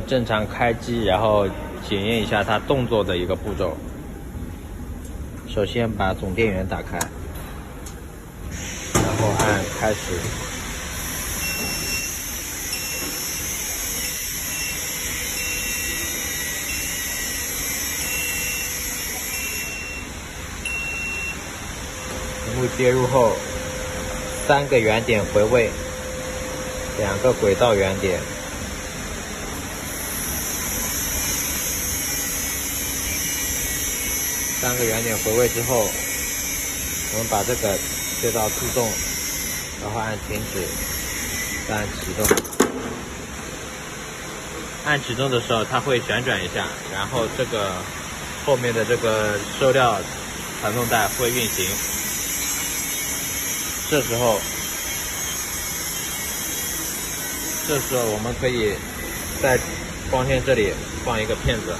正常开机，然后检验一下它动作的一个步骤。首先把总电源打开，然后按开始。屏幕接入后，3个圆点回位，2个轨道圆点。3个圆点回位之后，我们把这个接到自动，然后按停止，再按启动。按启动的时候，它会旋转一下，然后这个后面的这个收料传动带会运行。这时候我们可以在光纤这里放一个片子。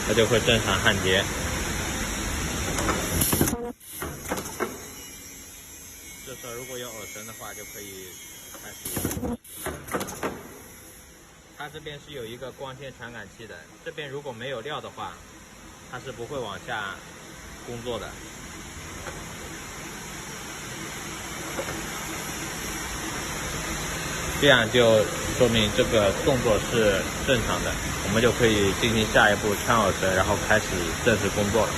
它就会正常焊接。这时候如果有偶绳的话，就可以开始。它这边是有一个光纤传感器的，这边如果没有料的话，它是不会往下工作的。这样就说明这个动作是正常的，我们就可以进行下一步穿偶绳，然后开始正式工作了。